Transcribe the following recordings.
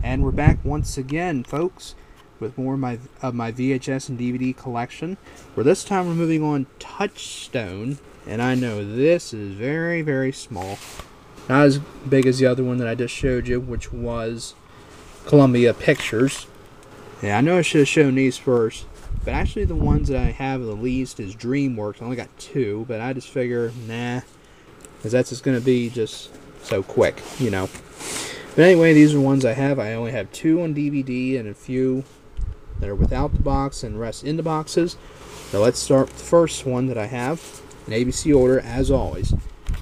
And we're back once again, folks, with more of my VHS and DVD collection. Where this time we're moving on Touchstone, and I know this is very, very small. Not as big as the other one that I just showed you, which was Columbia Pictures. Yeah, I know I should have shown these first, but actually the ones that I have the least is DreamWorks. I only got 2, but I just figure, nah, because that's just going to be just so quick, you know. But anyway, these are the ones I have. I only have 2 on DVD and a few that are without the box and rest in the boxes. So let's start with the first one that I have, in ABC order, as always.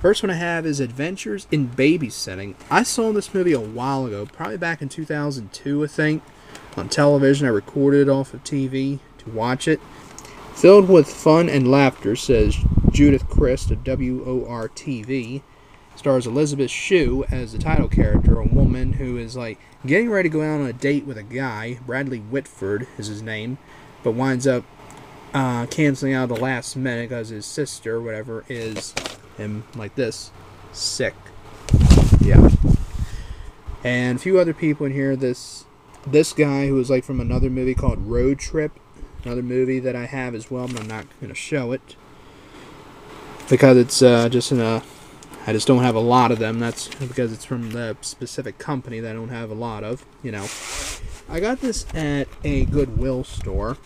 First one I have is Adventures in Babysitting. I saw this movie a while ago, probably back in 2002, I think, on television. I recorded it off of TV to watch it. Filled with fun and laughter, says Judith Christ of WOR-TV. Stars Elizabeth Shue as the title character, a woman who is like getting ready to go out on a date with a guy. Bradley Whitford is his name, but winds up canceling out at the last minute because his sister, whatever, is him like this, sick. Yeah. And a few other people in here. This guy who is like from another movie called Road Trip, another movie that I have as well, but I'm not going to show it because it's just in a. I just don't have a lot of them. That's because it's from the specific company that I don't have a lot of, you know. I got this at a Goodwill store.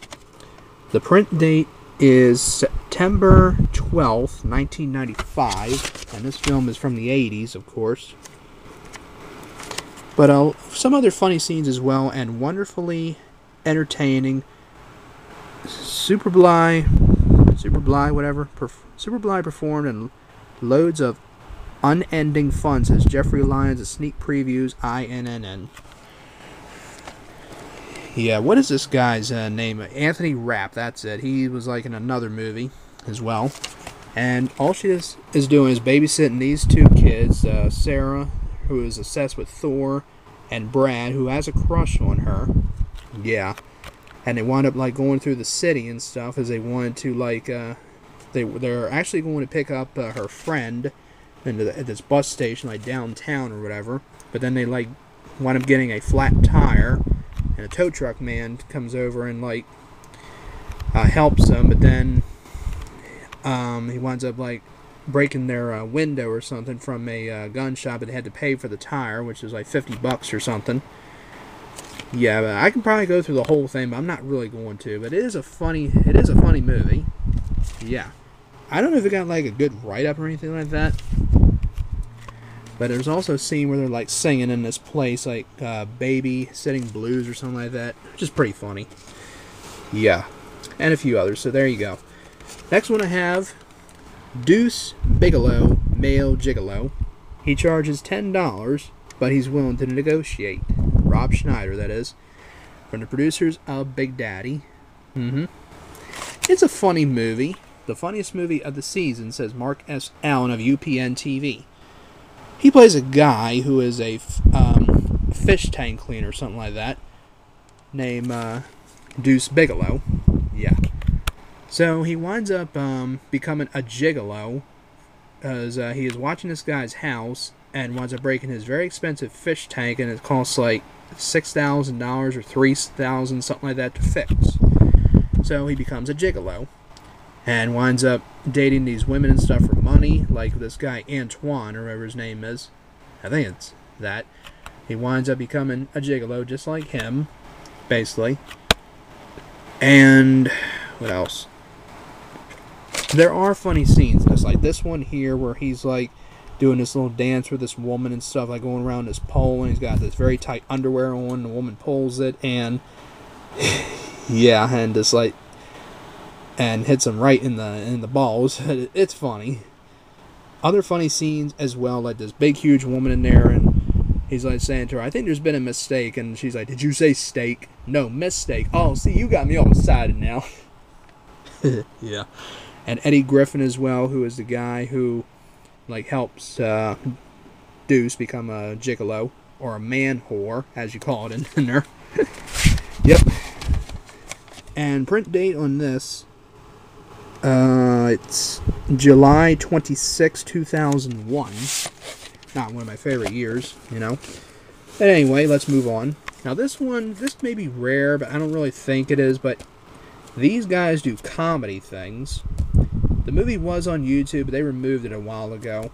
The print date is September 12th, 1995, and this film is from the 80s, of course. But some other funny scenes as well, and wonderfully entertaining. Superbly performed, and loads of unending fun, says Jeffrey Lyons of Sneak Previews, INNN. Yeah, what is this guy's name? Anthony Rapp, that's it. He was like in another movie as well. And all she is doing is babysitting these 2 kids, Sarah, who is obsessed with Thor, and Brad, who has a crush on her. Yeah. And they wind up like going through the city and stuff as they wanted to like, they're actually going to pick up her friend at this bus station, like downtown or whatever, but then they like wind up getting a flat tire, and a tow truck man comes over and like helps them, but then he winds up like breaking their window or something from a gun shop, and they had to pay for the tire, which is like $50 or something. Yeah, but I can probably go through the whole thing, but I'm not really going to. But it is a funny movie. Yeah. I don't know if it got like a good write-up or anything like that. But there's also a scene where they're like singing in this place, like Babysitting Blues or something like that, which is pretty funny. Yeah. And a few others, so there you go. Next one I have, Deuce Bigalow, Male Gigolo. He charges $10, but he's willing to negotiate. Rob Schneider, that is. From the producers of Big Daddy. It's a funny movie. The funniest movie of the season, says Mark S. Allen of UPN TV. He plays a guy who is a fish tank cleaner or something like that, named Deuce Bigalow. Yeah. So he winds up becoming a gigolo as he is watching this guy's house and winds up breaking his very expensive fish tank, and it costs like $6,000 or $3,000, something like that, to fix. So he becomes a gigolo and winds up dating these women and stuff for money, like this guy Antoine, or whatever his name is. I think it's that. He winds up becoming a gigolo just like him, basically. And what else? There are funny scenes in this, like this one here where he's like doing this little dance with this woman and stuff, like going around this pole, and he's got this very tight underwear on, and the woman pulls it, and yeah, and just like, and hits him right in the balls. It's funny. Other funny scenes as well, like this big huge woman in there, and he's like saying to her, I think there's been a mistake, and she's like, did you say steak? No, mistake. Oh, see, you got me all excited now. Yeah. And Eddie Griffin as well, who is the guy who like helps Deuce become a gigolo, or a man whore, as you call it in there. Yep. And print date on this, it's July 26, 2001. Not one of my favorite years, you know. But anyway, let's move on. Now this may be rare, but I don't really think it is, but these guys do comedy things. The movie was on YouTube, but they removed it a while ago.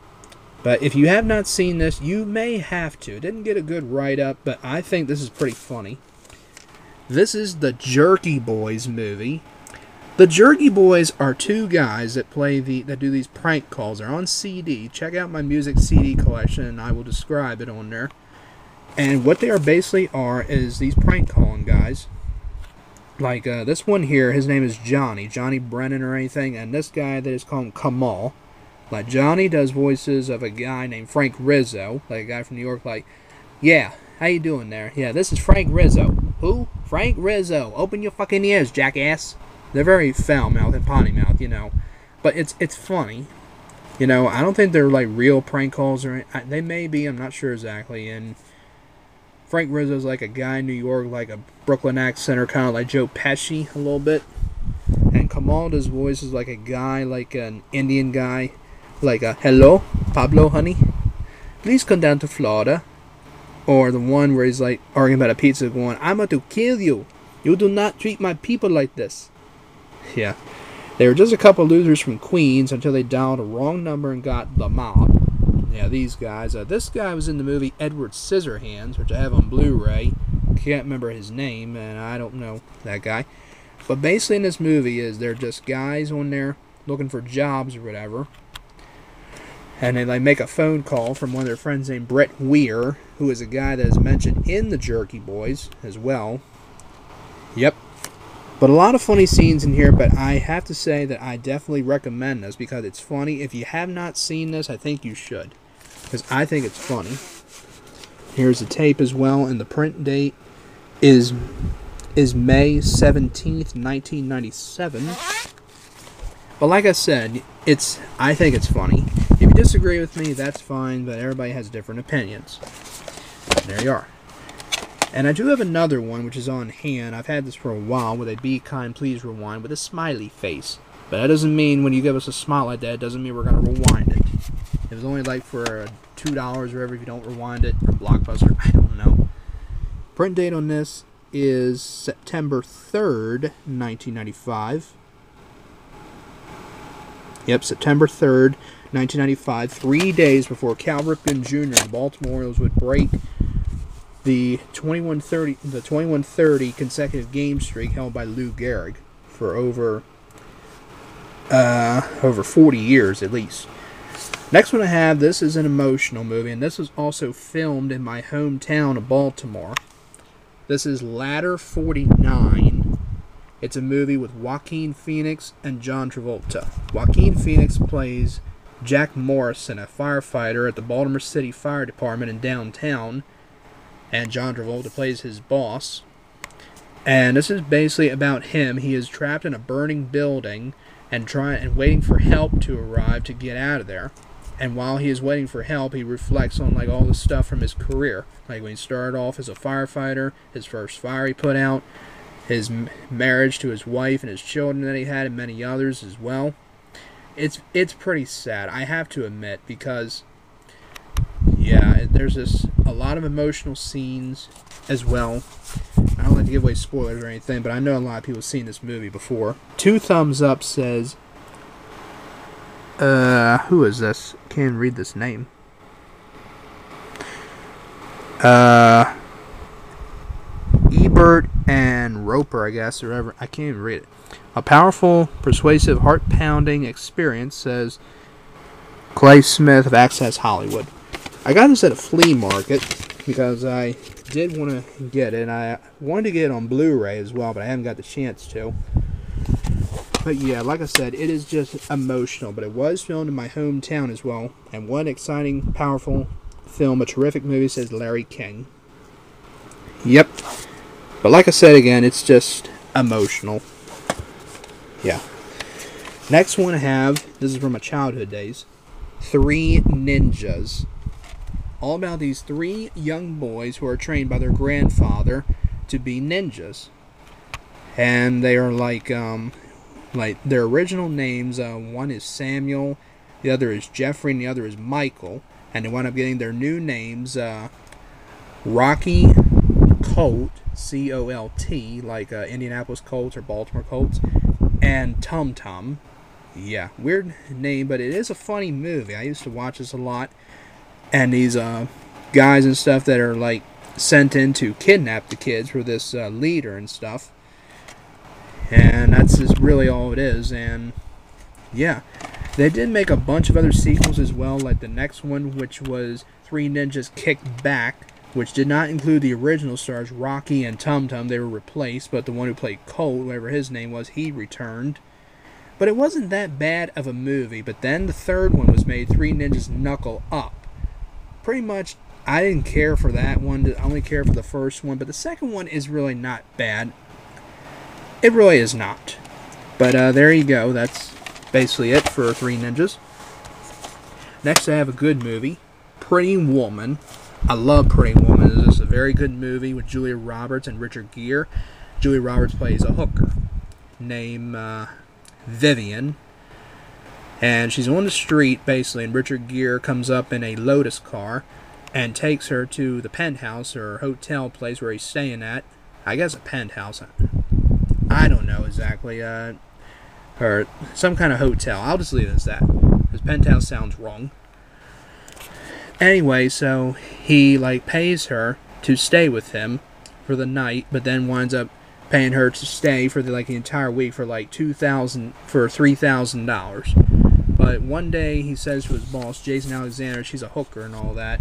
But if you have not seen this, you may have to. It didn't get a good write-up, but I think this is pretty funny. This is the Jerky Boys movie. The Jerky Boys are two guys that do these prank calls. They're on CD. Check out my music CD collection, and I will describe it on there. And what they are basically is these prank calling guys. Like this one here, his name is Johnny Brennan or anything, and this guy they just call him Kamal. Like Johnny does voices of a guy named Frank Rizzo, like a guy from New York. Like, yeah, how you doing there? Yeah, this is Frank Rizzo. Who? Frank Rizzo. Open your fucking ears, jackass. They're very foul-mouthed and potty-mouthed, you know. But it's funny. You know, I don't think they're like real prank calls or they may be. I'm not sure exactly. And Frank Rizzo's like a guy in New York, like a Brooklyn accent, or kind of like Joe Pesci a little bit. And Kamal does voices like a guy, like an Indian guy. Like a, hello, Pablo, honey, please come down to Florida. Or the one where he's like arguing about a pizza going, I'm going to kill you. You do not treat my people like this. Yeah. They were just a couple losers from Queens until they dialed a wrong number and got the mob. Yeah, these guys. This guy was in the movie Edward Scissorhands, which I have on Blu-ray. Can't remember his name, and I don't know that guy. But basically in this movie they're just guys on there looking for jobs or whatever. And they like make a phone call from one of their friends named Brett Weir, who is a guy that is mentioned in the Jerky Boys as well. Yep. But a lot of funny scenes in here, but I have to say that I definitely recommend this because it's funny. If you have not seen this, I think you should, because I think it's funny. Here's the tape as well, and the print date is May 17th, 1997. But like I said, I think it's funny. If you disagree with me, that's fine, but everybody has different opinions. There you are. And I do have another one, which is on hand. I've had this for a while, with a Be Kind, Please Rewind, with a smiley face. But that doesn't mean when you give us a smile like that, it doesn't mean we're going to rewind it. It was only like for $2 or whatever if you don't rewind it, or Blockbuster, I don't know. Print date on this is September 3rd, 1995. Yep, September 3rd, 1995, 3 days before Cal Ripken Jr. and the Baltimore Orioles would break the 2130 consecutive game streak held by Lou Gehrig for over 40 years at least. Next one I have, this is an emotional movie, and this was also filmed in my hometown of Baltimore. This is Ladder 49. It's a movie with Joaquin Phoenix and John Travolta. Joaquin Phoenix plays Jack Morrison, a firefighter at the Baltimore City Fire Department in downtown, and John Travolta plays his boss. And this is basically about him. He is trapped in a burning building and waiting for help to arrive to get out of there. And while he is waiting for help, he reflects on like all the stuff from his career, like when he started off as a firefighter, his first fire he put out, his marriage to his wife and his children that he had, and many others as well. It's pretty sad, I have to admit, because yeah, there's just a lot of emotional scenes as well. I don't like to give away spoilers or anything, but I know a lot of people have seen this movie before. 2 thumbs up says, who is this? Can't even read this name. Ebert and Roper, I guess, or whatever. I can't even read it. A powerful, persuasive, heart-pounding experience, says Clay Smith of Access Hollywood. I got this at a flea market because I did want to get it, and I wanted to get it on Blu-ray as well, but I haven't got the chance to. But yeah, like I said, it is just emotional, but it was filmed in my hometown as well. And what an exciting, powerful film, a terrific movie, says Larry King. Yep. But like I said again, it's just emotional. Yeah. Next one I have, this is from my childhood days, 3 Ninjas. All about these 3 young boys who are trained by their grandfather to be ninjas. And they are like their original names, one is Samuel, the other is Jeffrey, and the other is Michael. And they wind up getting their new names, Rocky, Colt, C-O-L-T, like Indianapolis Colts or Baltimore Colts, and Tum Tum. Yeah, weird name, but it is a funny movie. I used to watch this a lot. And these guys and stuff that are like sent in to kidnap the kids for this leader and stuff. And that's just really all it is. And yeah, they did make a bunch of other sequels as well, like the next one, which was Three Ninjas Kick Back, which did not include the original stars Rocky and Tum Tum. They were replaced, but the one who played Colt, whatever his name was, he returned. But it wasn't that bad of a movie. But then the third one was made, Three Ninjas Knuckle Up. Pretty much, I didn't care for that one. I only care for the first one. But the second one is really not bad. It really is not. But there you go. That's basically it for Three Ninjas. Next, I have a good movie, Pretty Woman. I love Pretty Woman. This is a very good movie with Julia Roberts and Richard Gere. Julia Roberts plays a hooker named Vivian, and she's on the street basically, and Richard Gere comes up in a Lotus car and takes her to the penthouse or hotel place where he's staying at. I guess a penthouse, I don't know exactly, or some kind of hotel. I'll just leave it as that, because penthouse sounds wrong. Anyway, so he like pays her to stay with him for the night, but then winds up paying her to stay for the entire week for like $3,000. But one day he says to his boss, Jason Alexander, she's a hooker and all that,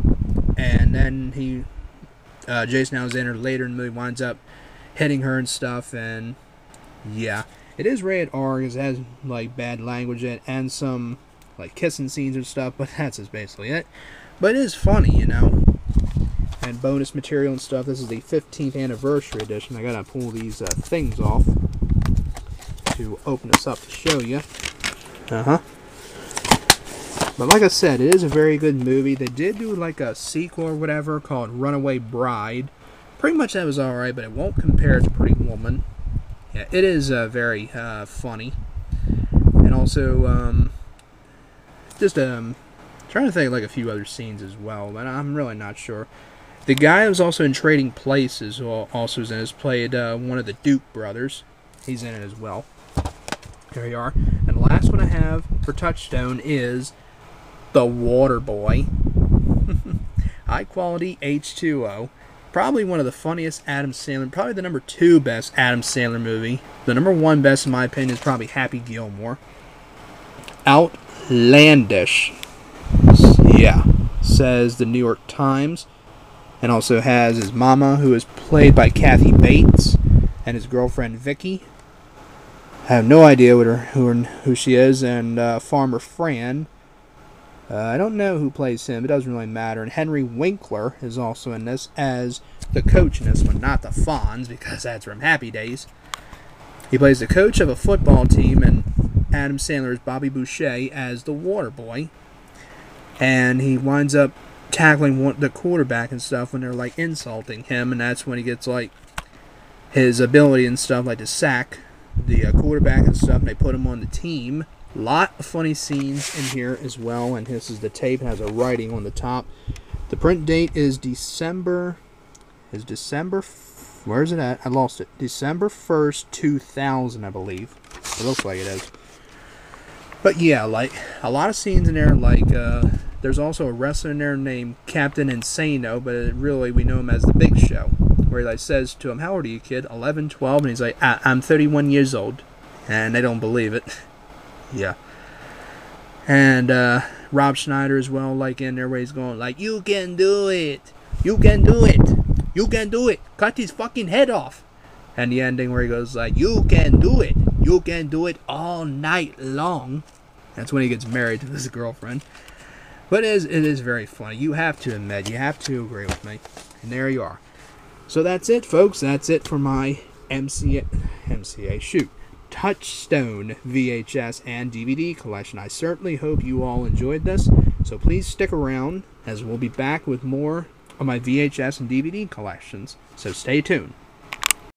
and then Jason Alexander later in the movie winds up hitting her and stuff. And yeah, it is rated R because it has like bad language in it and some like kissing scenes and stuff, but that's just basically it. But it is funny, you know. And bonus material and stuff. This is the 15th anniversary edition. I gotta pull these things off to open this up to show you. But like I said, it is a very good movie. They did do like a sequel or whatever called Runaway Bride. Pretty much that was alright, but it won't compare to Pretty Woman. Yeah, it is very funny. And also, just trying to think of like a few other scenes as well, but I'm really not sure. The guy who's also in Trading Places, who also is in it, played one of the Duke brothers. He's in it as well. There you are. And the last one I have for Touchstone is The Waterboy. High quality H2O. Probably one of the funniest Adam Sandler, probably the number 2 best Adam Sandler movie. The number 1 best in my opinion is probably Happy Gilmore. Outlandish. Yeah, says the New York Times. And also has his mama, who is played by Kathy Bates, and his girlfriend Vicky. I have no idea who she is. And Farmer Fran. I don't know who plays him. It doesn't really matter. And Henry Winkler is also in this as the coach in this one, not the Fonz, because that's from Happy Days. He plays the coach of a football team, and Adam Sandler is Bobby Boucher as the Waterboy. And he winds up tackling the quarterback and stuff when they're like insulting him, and that's when he gets like his ability and stuff, like to sack the quarterback and stuff, and they put him on the team. Lot of funny scenes in here as well, and this is the tape. It has a writing on the top. The print date is December. Where is it at? I lost it. December 1st, 2000, I believe. It looks like it is. But yeah, like a lot of scenes in there. Like there's also a wrestler in there named Captain Insano, but really we know him as the Big Show, where he like says to him, "How old are you, kid?" 11, 12, and he's like, "I'm 31 years old," and they don't believe it. Yeah. And Rob Schneider as well, like in there, where he's going like, "You can do it, you can do it, you can do it. Cut his fucking head off." And the ending where he goes like, "You can do it. You can do it all night long." That's when he gets married to his girlfriend. But it is very funny. You have to admit, you have to agree with me. And there you are. So that's it, folks. That's it for my Touchstone VHS and DVD collection. I certainly hope you all enjoyed this. So please stick around, as we'll be back with more of my VHS and DVD collections. So stay tuned.